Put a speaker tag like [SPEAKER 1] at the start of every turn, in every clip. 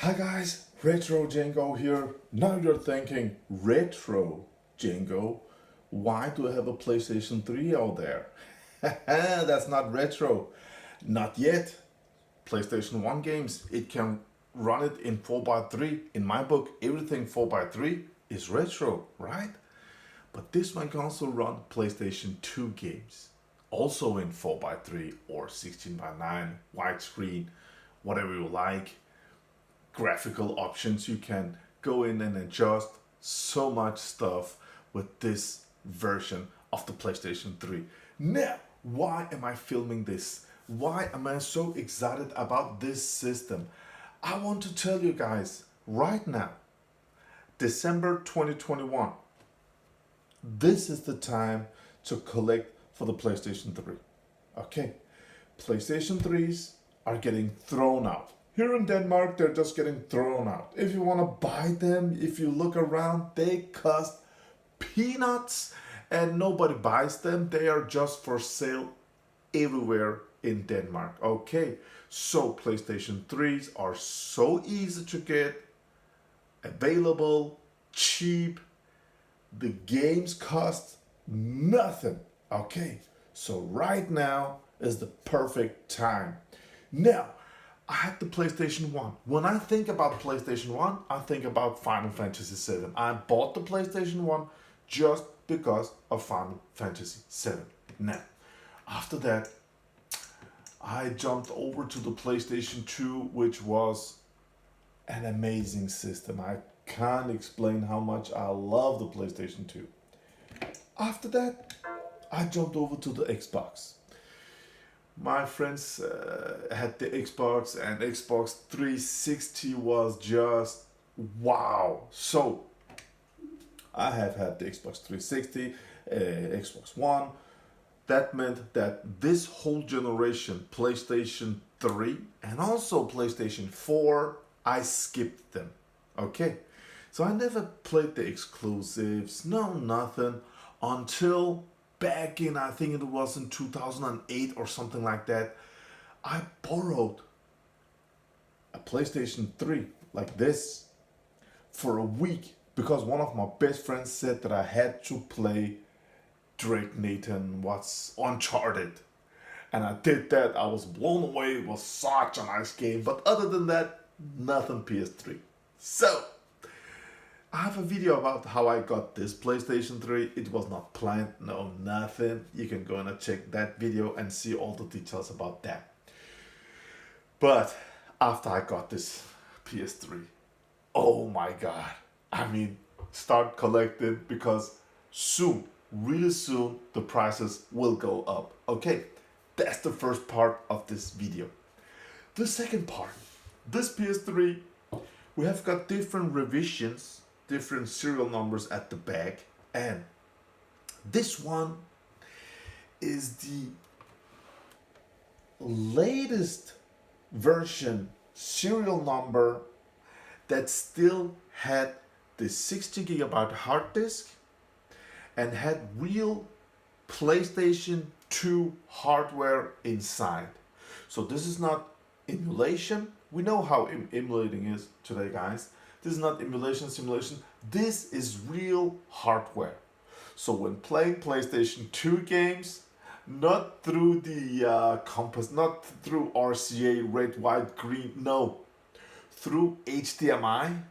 [SPEAKER 1] Hi guys, Retro Django here. Now you're thinking, Retro Django? Why do I have a PlayStation 3 out there? That's not retro. Not yet. PlayStation 1 games, it can run it in 4x3. In my book, everything 4x3 is retro, right? But this one can also run PlayStation 2 games. Also in 4x3 or 16:9, widescreen, whatever you like. Graphical options, you can go in and adjust so much stuff with this version of the PlayStation 3. Now, why am I filming this? Why am I so excited about this system? I want to tell you guys right now, December 2021, this is the time to collect for the PlayStation 3. Okay, PlayStation 3s are getting thrown out. Here in Denmark, they're just getting thrown out. If you want to buy them, if you look around, they cost peanuts and nobody buys them. They are just for sale everywhere in Denmark. Okay, so PlayStation 3s are so easy to get, available, cheap. The games cost nothing. Okay, so right now is the perfect time. Now, I had the PlayStation 1. When I think about PlayStation 1, I think about Final Fantasy 7. I bought the PlayStation 1 just because of Final Fantasy 7. Now, after that, I jumped over to the PlayStation 2, which was an amazing system. I can't explain how much I love the PlayStation 2. After that, I jumped over to the Xbox. My friends had the Xbox, and Xbox 360 was just wow. So I have had the Xbox 360, Xbox One. That meant that this whole generation, PlayStation 3 and also PlayStation 4, I skipped them. Okay, so I never played the exclusives, no nothing, until back in, I think it was in 2008 or something like that, I borrowed a PlayStation 3 like this for a week because one of my best friends said that I had to play Drake Nathan what's Uncharted. And I did that. I was blown away. It was such a nice game. But other than that, nothing PS3. So, I have a video about how I got this PlayStation 3. It was not planned, no, nothing. You can go and check that video and see all the details about that. But after I got this PS3, oh my god. I mean, start collecting because soon, really soon, the prices will go up. Okay, that's the first part of this video. The second part, this PS3, we have got different revisions, different serial numbers at the back, and this one is the latest version serial number that still had the 60 GB hard disk and had real PlayStation 2 hardware inside. So this is not emulation. We know how emulating is today, guys. This is not emulation, simulation. This is real hardware. So when playing PlayStation 2 games, not through the compass, not through RCA, red, white, green, no. Through HDMI,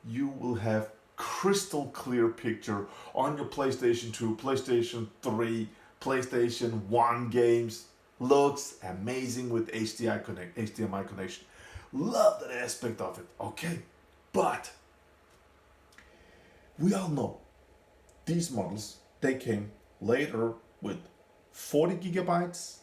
[SPEAKER 1] you will have crystal clear picture on your PlayStation 2, PlayStation 3, PlayStation 1 games. Looks amazing with HDMI connection. Love that aspect of it, okay? But we all know these models, they came later with 40 GB.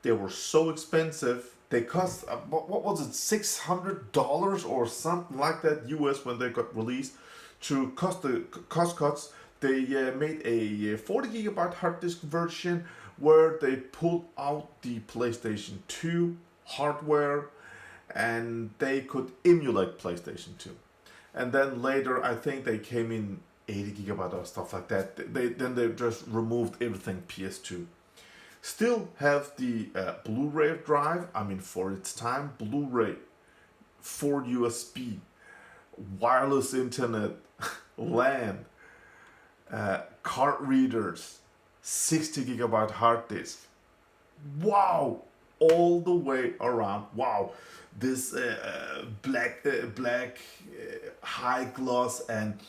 [SPEAKER 1] They were so expensive. They cost, what was it, $600 or something like that US when they got released. To cost cuts, they made a 40 GB hard disk version where they pulled out the PlayStation 2 hardware and they could emulate PlayStation 2. And then later, I think they came in 80 GB or stuff like that. Then they just removed everything PS2. Still have the Blu-ray drive. I mean, for its time, Blu-ray 4 USB, wireless internet, LAN, card readers, 60 gigabyte hard disk. Wow, all the way around. Wow, this black high gloss and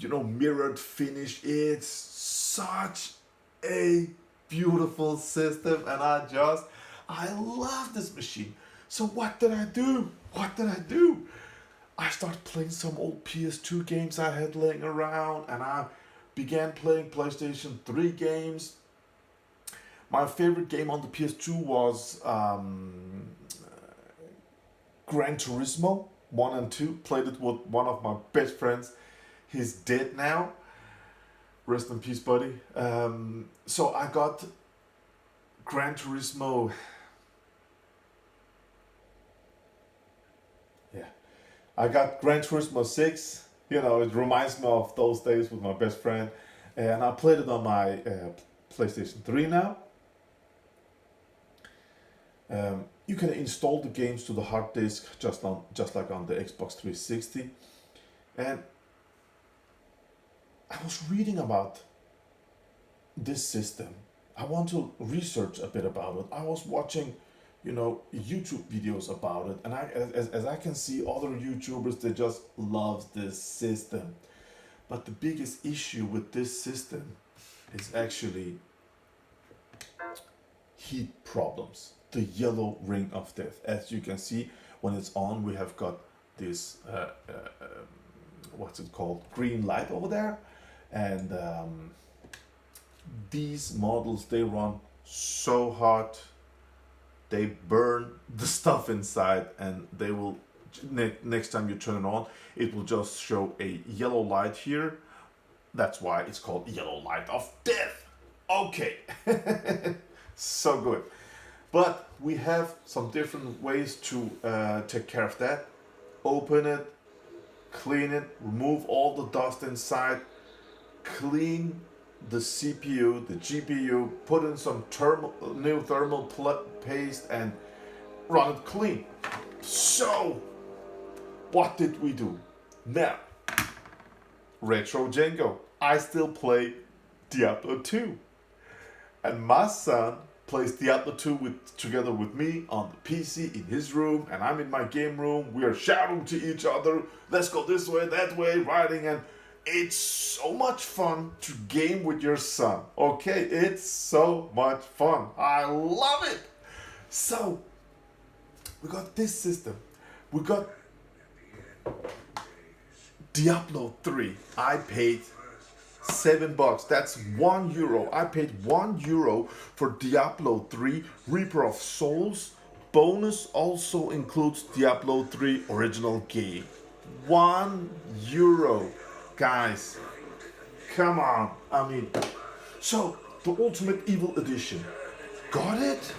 [SPEAKER 1] mirrored finish. It's such a beautiful system, and I love this machine. So what did I do? I started playing some old PS2 games I had laying around, and I began playing PlayStation 3 games. My favorite game on the PS2 was Gran Turismo 1 and 2. Played it with one of my best friends. He's dead now. Rest in peace, buddy. So I got Gran Turismo. I got Gran Turismo 6. It reminds me of those days with my best friend. And I played it on my PlayStation 3 now. You can install the games to the hard disk just like on the Xbox 360. And I was reading about this system. I want to research a bit about it. I was watching, YouTube videos about it, and as I can see, other YouTubers, they just love this system. But the biggest issue with this system is actually heat problems. The yellow ring of death. As you can see, when it's on, we have got this what's it called, green light over there, and these models, they run so hot, they burn the stuff inside, and they will next time you turn it on, it will just show a yellow light here. That's why it's called yellow light of death. Okay. So good. But we have some different ways to take care of that. Open it, clean it, remove all the dust inside, clean the CPU, the GPU, put in some new thermal paste, and run it clean. So, what did we do? Now, Retro Django. I still play Diablo 2. And my son plays Diablo 2 together with me on the PC in his room, and I'm in my game room. We are shouting to each other, let's go this way, that way, riding, and it's so much fun to game with your son. Okay, it's so much fun. I love it. So, we got this system. We got Diablo 3. I paid $7. That's €1. I paid €1 for Diablo 3 Reaper of Souls. Bonus also includes Diablo 3 original game. €1. Guys, come on. So the Ultimate Evil Edition. Got it,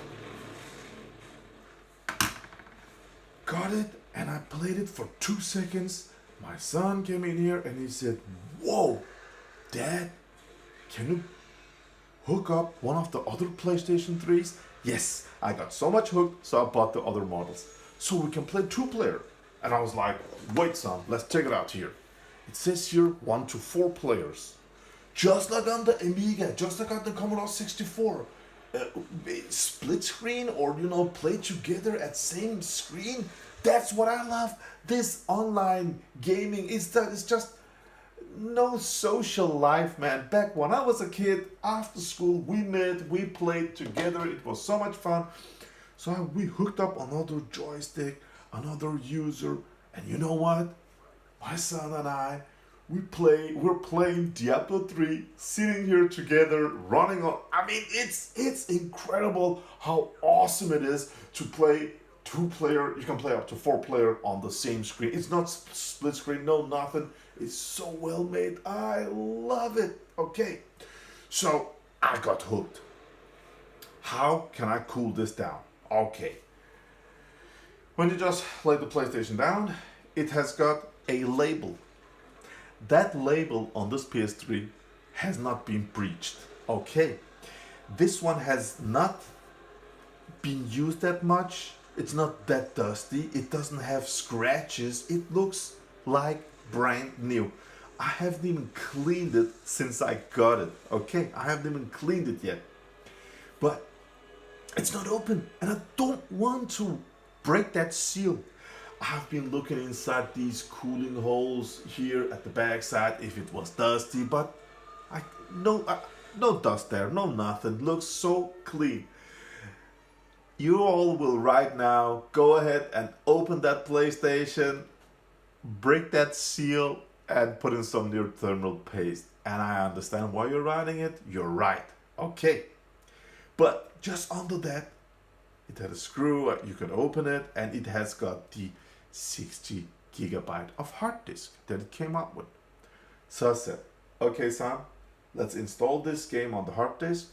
[SPEAKER 1] and I played it for 2 seconds. My son came in here and he said, "Whoa, Dad, can you hook up one of the other PlayStation 3s? Yes, I got so much hooked, so I bought the other models. So we can play 2-player. And I was like, wait, son, let's check it out here. It says here 1 to 4 players. Just like on the Amiga, just like on the Commodore 64. Split screen, or play together at same screen. That's what I love. This online gaming is just no social life, man. Back when I was a kid, after school, we met, we played together. It was so much fun. So we hooked up another joystick, another user, and you know what? My son and I, we're playing Diablo 3, sitting here together, running on. It's incredible how awesome it is to play 2-player. You can play up to 4-player on the same screen. It's not split screen, no nothing. It's so well made. I love it. Okay, so I got hooked. How can I cool this down? Okay, when you just lay the PlayStation down, it has got a label. That label on this PS3 has not been breached. Okay, this one has not been used that much. It's not that dusty. It doesn't have scratches. It looks like brand new. I haven't even cleaned it since I got it. Okay, I haven't even cleaned it yet. But it's not open, and I don't want to break that seal. I've been looking inside these cooling holes here at the backside if it was dusty, but no dust there, no nothing. Looks so clean. You all will right now go ahead and open that PlayStation, break that seal, and put in some new thermal paste. And I understand why you're writing it. You're right. Okay. But just under that, it had a screw. You can open it, and it has got the 60 gigabyte of hard disk that it came up with. So I said, okay, Sam, let's install this game on the hard disk.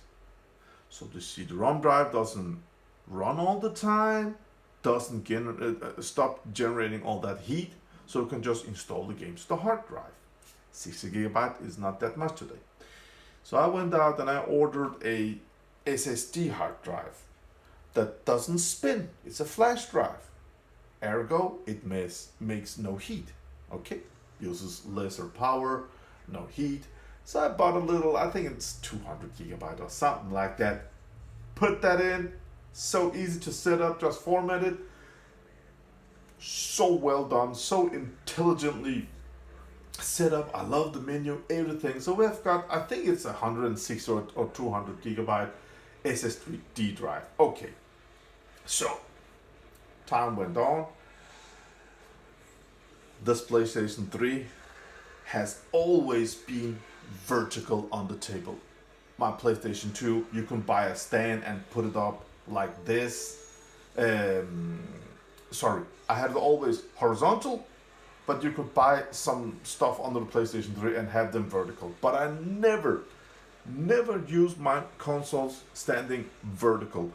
[SPEAKER 1] So the CD-ROM drive doesn't run all the time, doesn't stop generating all that heat, so you can just install the games to the hard drive. 60 gigabyte is not that much today. So I went out and I ordered a SSD hard drive that doesn't spin. It's a flash drive. Ergo, it makes no heat. Okay, uses lesser power, no heat. So I bought a little, I think it's 200 gigabyte or something like that. Put that in. So easy to set up, just format it. So well done, so intelligently set up. I love the menu, everything. So we've got, I think it's 106 or 200 gigabyte SSD drive. Okay, so time went on. This PlayStation 3 has always been vertical on the table. My PlayStation 2, you can buy a stand and put it up like this. Sorry, I had it always horizontal, but you could buy some stuff under the PlayStation 3 and have them vertical. But I never used my consoles standing vertical.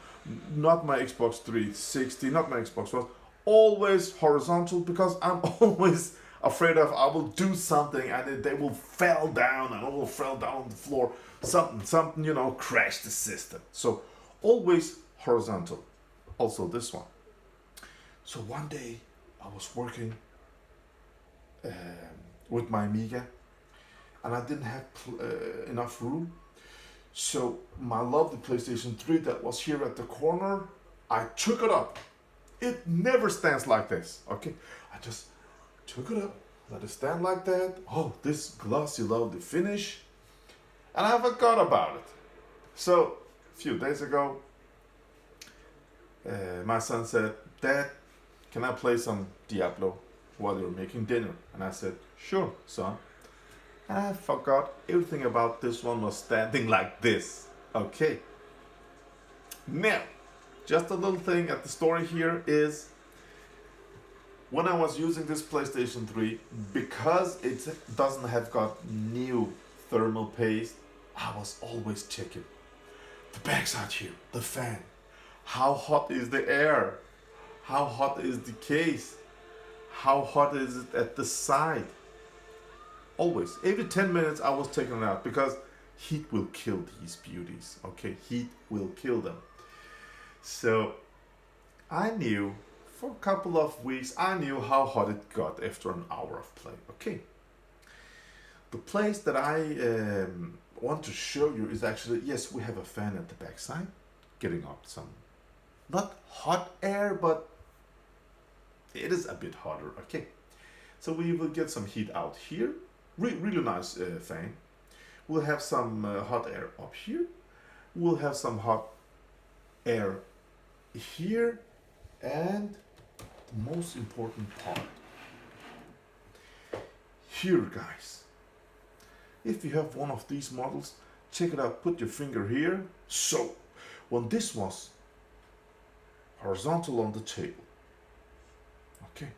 [SPEAKER 1] Not my Xbox 360, not my Xbox One. Always horizontal, because I'm always afraid of I will do something and they will fall down and I will fall down on the floor. Something, crash the system. So always horizontal. Also this one. So one day I was working with my Amiga and I didn't have enough room. So my lovely PlayStation 3 that was here at the corner, I took it up. It never stands like this, okay? I just took it up, let it stand like that. Oh, this glossy, lovely finish. And I forgot about it. So a few days ago, my son said, Dad, can I play some Diablo while you're making dinner? And I said, sure, son. And I forgot everything about this one was standing like this. Okay. Now, just a little thing at the story here is, when I was using this PlayStation 3, because it doesn't have got new thermal paste, I was always checking the backside here, the fan. How hot is the air? How hot is the case? How hot is it at the side? Always, every 10 minutes I was taking it out, because heat will kill these beauties, okay? Heat will kill them. So I knew, for a couple of weeks, I knew how hot it got after an hour of play, okay? The place that I want to show you is actually, yes, we have a fan at the backside, getting up some, not hot air, but it is a bit hotter, okay? So we will get some heat out here. Really nice fan. We'll have some hot air up here. We'll have some hot air here. And the most important part. Here, guys. If you have one of these models, check it out. Put your finger here. So, when this was horizontal on the table, okay,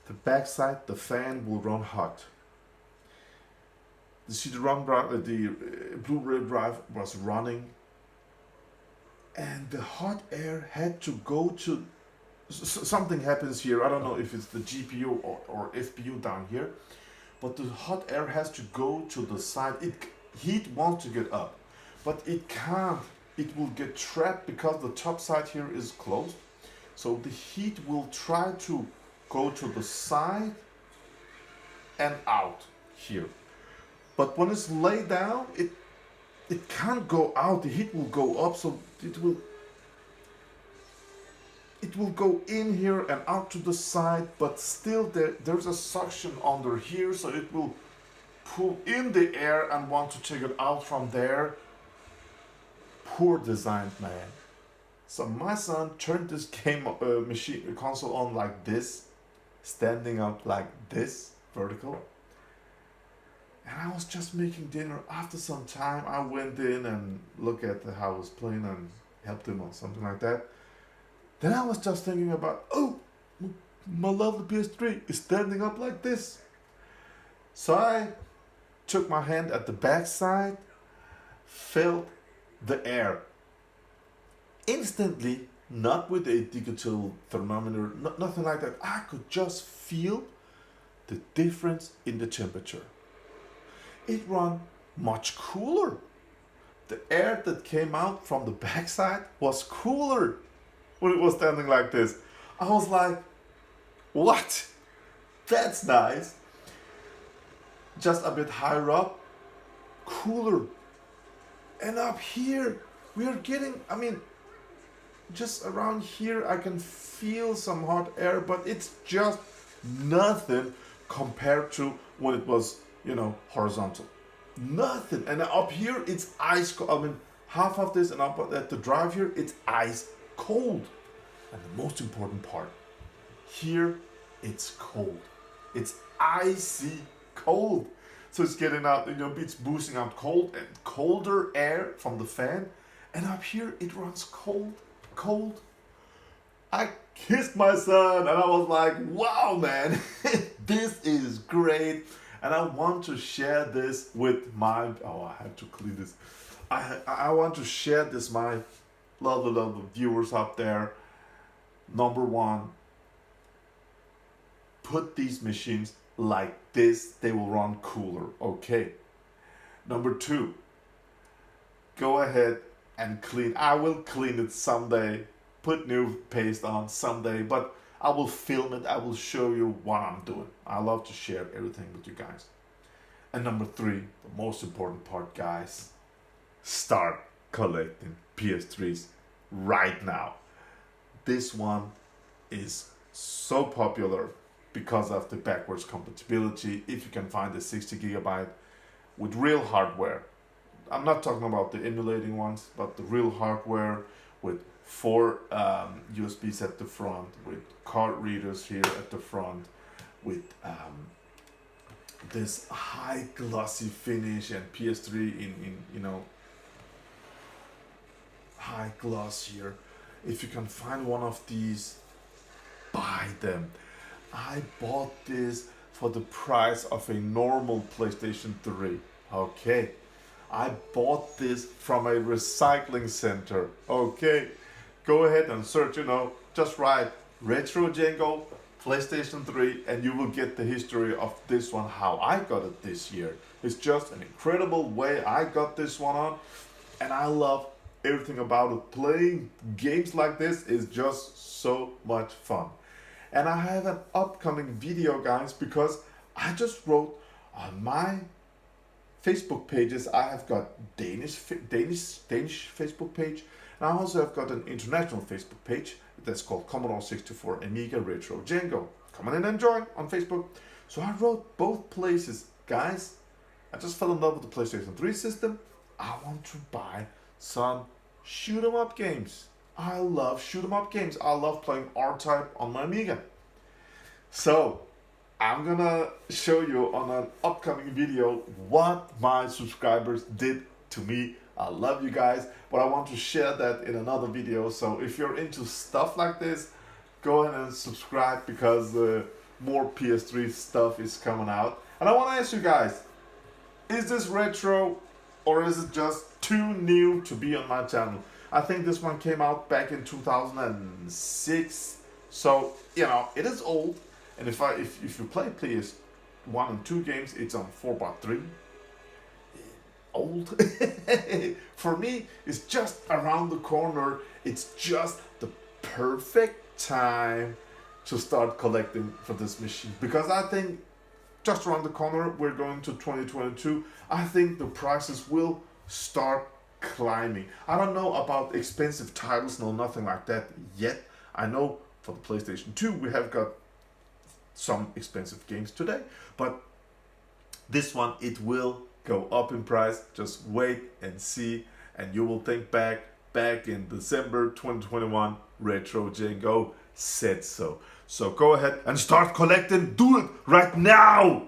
[SPEAKER 1] the backside, the fan will run hot. The CD-ROM drive, the Blu-ray drive was running, and the hot air had to go to, something happens here. I don't know if it's the GPU or FPU down here, but the hot air has to go to the side. Heat wants to get up, but it can't. it will get trapped because the top side here is closed. So the heat will try to go to the side and out here. But when it's laid down, it can't go out. The heat will go up, so it will go in here and out to the side, but still there's a suction under here, so it will pull in the air and want to take it out from there. Poor designed, man. So my son turned this console on like this, standing up like this, vertical. And I was just making dinner. After some time, I went in and looked at how I was playing and helped him or something like that. Then I was just thinking about, oh, my lovely PS3 is standing up like this. So I took my hand at the back side, felt the air. Instantly, not with a digital thermometer, nothing like that. I could just feel the difference in the temperature. It ran much cooler. The air that came out from the backside was cooler when it was standing like this. I was like, what? That's nice. Just a bit higher up, cooler. And up here, we are getting, just around here I can feel some hot air, but it's just nothing compared to when it was, horizontal. Nothing. And up here it's ice cold. Half of this and up at the drive here, it's ice cold. And the most important part, here it's cold. It's icy cold. So it's getting out, it's boosting out cold and colder air from the fan. And up here it runs cold. I kissed my son and I was like, wow, man, this is great. And I want to share this with I have to clean this. I want to share this, my lovely viewers out there. Number one, put these machines like this, they will run cooler, okay? Number two, go ahead and clean. I will clean it someday, put new paste on someday, but I will film it, I will show you what I'm doing. I love to share everything with you guys. And number three, the most important part, guys, start collecting PS3s right now. This one is so popular because of the backwards compatibility. If you can find a 60 gigabyte with real hardware, I'm not talking about the emulating ones, but the real hardware with 4 USBs at the front, with card readers here at the front, with this high glossy finish and PS3 in high gloss here. If you can find one of these, buy them. I bought this for the price of a normal PlayStation 3. Okay. I bought this from a recycling center. Okay. Go ahead and search, just write Retro Django PlayStation 3 and you will get the history of this one, how I got it this year. It's just an incredible way I got this one on, and I love everything about it. Playing games like this is just so much fun. And I have an upcoming video, guys, because I just wrote on my Facebook pages. I have got Danish Facebook page, and I also have got an international Facebook page that's called Commodore 64 Amiga Retro Django. Come on in and join on Facebook. So I wrote both places, guys. I just fell in love with the PlayStation 3 system. I want to buy some shoot 'em up games. I love shoot 'em up games. I love playing R-Type on my Amiga. So I'm gonna show you on an upcoming video what my subscribers did to me. I love you guys, but I want to share that in another video. So if you're into stuff like this, go ahead and subscribe, because more PS3 stuff is coming out. And I want to ask you guys, is this retro or is it just too new to be on my channel? I think this one came out back in 2006, so it is old. And if you play PS1 and 2 games, it's on 4x3. Old. for me, it's just around the corner. It's just the perfect time to start collecting for this machine, because I think just around the corner we're going to 2022. I think the prices will start climbing. I don't know about expensive titles, no, nothing like that yet. I know for the PlayStation 2 we have got some expensive games today, but this one, it will go up in price. Just wait and see, and you will think back in December 2021, Retro Django said so. So go ahead and start collecting. Do it right now.